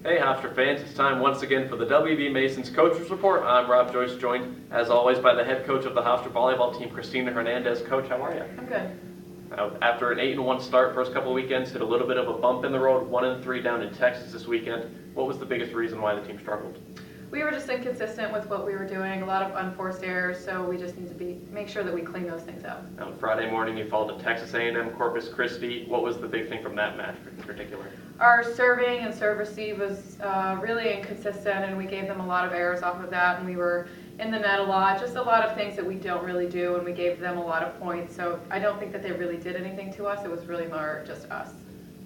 Hey Hofstra fans, it's time once again for the WB Masons Coaches Report. I'm Rob Joyce, joined as always by the head coach of the Hofstra volleyball team, Kristina Hernandez. Coach, how are you? I'm good. Now, after an 8-1 start, first couple of weekends, hit a little bit of a bump in the road, 1-3 down in Texas this weekend. What was the biggest reason why the team struggled? We were just inconsistent with what we were doing, a lot of unforced errors, so we just need to make sure that we clean those things up. Now, Friday morning, you followed to Texas A&M Corpus Christi. What was the big thing from that match in particular? Our serving and serve receive was really inconsistent, and we gave them a lot of errors off of that, and we were in the net a lot, just a lot of things that we don't really do, and we gave them a lot of points, so I don't think that they really did anything to us. It was really more just us.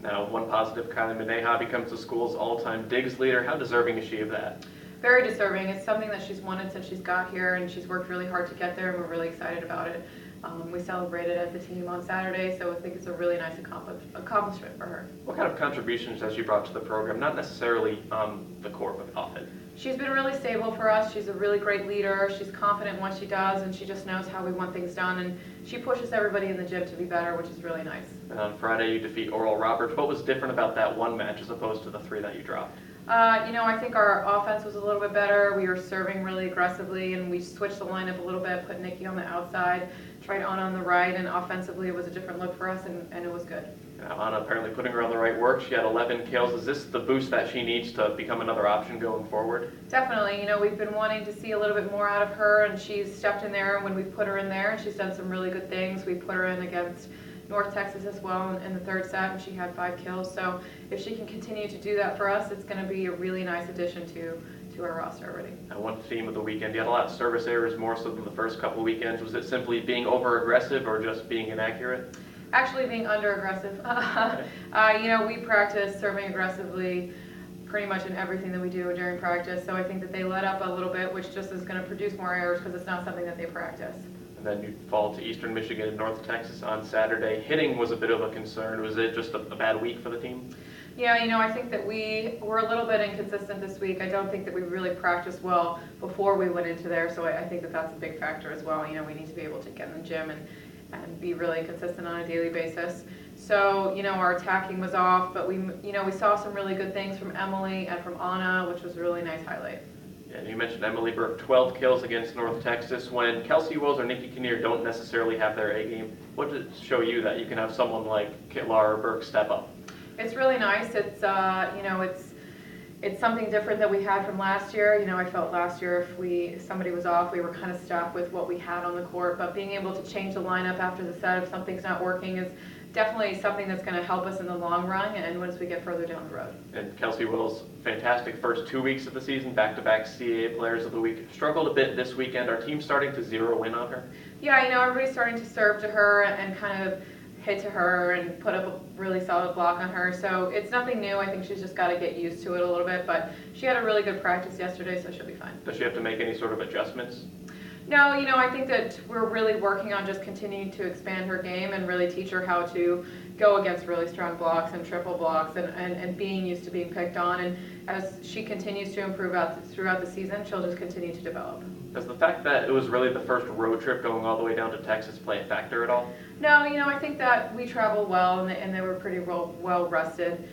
Now, one positive, Kylie Mineha becomes the school's all-time digs leader. How deserving is she of that? Very deserving. It's something that she's wanted since she's got here, and she's worked really hard to get there, and we're really excited about it. We celebrated as a team on Saturday, so I think it's a really nice accomplishment for her. What kind of contributions has she brought to the program, not necessarily on the court, but off it? She's been really stable for us. She's a really great leader. She's confident in what she does, and she just knows how we want things done, and she pushes everybody in the gym to be better, which is really nice. And on Friday, you defeat Oral Roberts. What was different about that one match as opposed to the 3 that you dropped? I think our offense was a little bit better. We were serving really aggressively, and we switched the lineup a little bit, put Nikki on the outside, tried Anna on the right, and offensively it was a different look for us, and it was good. Anna apparently putting her on the right work. She had 11 kills. Is this the boost that she needs to become another option going forward? Definitely. We've been wanting to see a little bit more out of her, and she's stepped in there when we put her in there, and she's done some really good things. We put her in against North Texas as well in the third set, and she had 5 kills. So if she can continue to do that for us, it's going to be a really nice addition to our roster already. And one theme of the weekend, you had a lot of service errors, more so than the first couple of weekends. Was it simply being over-aggressive or just being inaccurate? Actually being under-aggressive. We practice serving aggressively pretty much in everything that we do during practice, so I think that they let up a little bit, which just is going to produce more errors because it's not something that they practice. And then you fall to Eastern Michigan and North Texas on Saturday. Hitting was a bit of a concern. Was it just a bad week for the team? Yeah, I think that we were a little bit inconsistent this week. I don't think that we really practiced well before we went into there, so I think that that's a big factor as well. We need to be able to get in the gym and be really consistent on a daily basis. So, our attacking was off, but we saw some really good things from Emily and from Anna, which was a really nice highlight. And you mentioned Emily Burke, 12 kills against North Texas. When Kelsey Wills or Nikki Kinnear don't necessarily have their A game, what does it show you that you can have someone like Laura Burke step up? It's really nice. It's it's something different that we had from last year. I felt last year if somebody was off, we were kind of stuck with what we had on the court. But being able to change the lineup after the set if something's not working is definitely something that's going to help us in the long run and once we get further down the road. And Kelsey Wills, fantastic first 2 weeks of the season, back-to-back CAA Players of the Week. Struggled a bit this weekend. Our team starting to zero in on her? Yeah, everybody's starting to serve to her and kind of hit to her and put up a really solid block on her. So it's nothing new. I think she's just got to get used to it a little bit. But she had a really good practice yesterday, so she'll be fine. Does she have to make any sort of adjustments? No, I think that we're really working on just continuing to expand her game and really teach her how to go against really strong blocks and triple blocks and being used to being picked on. And as she continues to improve throughout the season, she'll just continue to develop. Does the fact that it was really the first road trip going all the way down to Texas play a factor at all? No, I think that we traveled well and they were pretty well rested.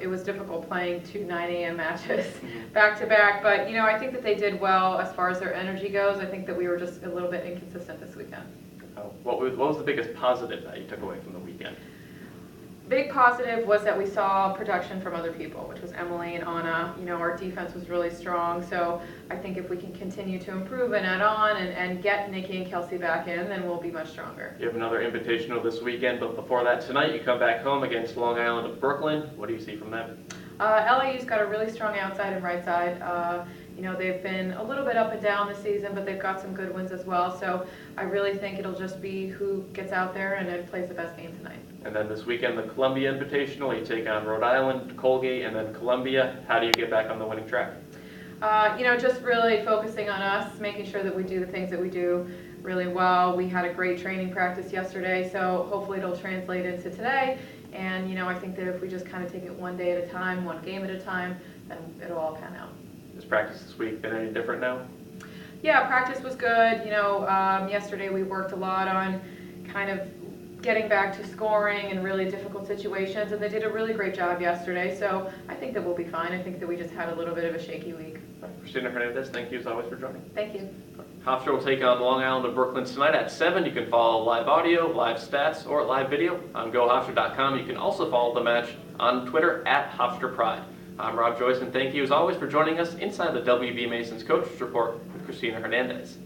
It was difficult playing 2 9 a.m. matches back to back, but I think that they did well as far as their energy goes. I think that we were just a little bit inconsistent this weekend. What was the biggest positive that you took away from the weekend? Big positive was that we saw production from other people, which was Emily and Anna. Our defense was really strong, so I think if we can continue to improve and add on and get Nikki and Kelsey back in, then we'll be much stronger. You have another invitational this weekend, but before that tonight, you come back home against Long Island of Brooklyn. What do you see from them? LAU's got a really strong outside and right side. They've been a little bit up and down this season, but they've got some good wins as well. So I really think it'll just be who gets out there and then plays the best game tonight. And then this weekend, the Columbia Invitational. You take on Rhode Island, Colgate, and then Columbia. How do you get back on the winning track? Just really focusing on us, making sure that we do the things that we do really well. We had a great training practice yesterday, so hopefully it'll translate into today. And, I think that if we just kind of take it one day at a time, one game at a time, then it'll all pan out. Has practice this week been any different now? Yeah, practice was good. Yesterday we worked a lot on kind of getting back to scoring in really difficult situations, and they did a really great job yesterday. So I think that we'll be fine. I think that we just had a little bit of a shaky week. Kristina Hernandez, thank you as always for joining. Thank you. Hofstra will take on Long Island of Brooklyn tonight at 7. You can follow live audio, live stats, or live video on GoHofstra.com. You can also follow the match on Twitter at Hofstra Pride. I'm Rob Joyce, and thank you as always for joining us inside the WB Mason's Coaches Report with Kristina Hernandez.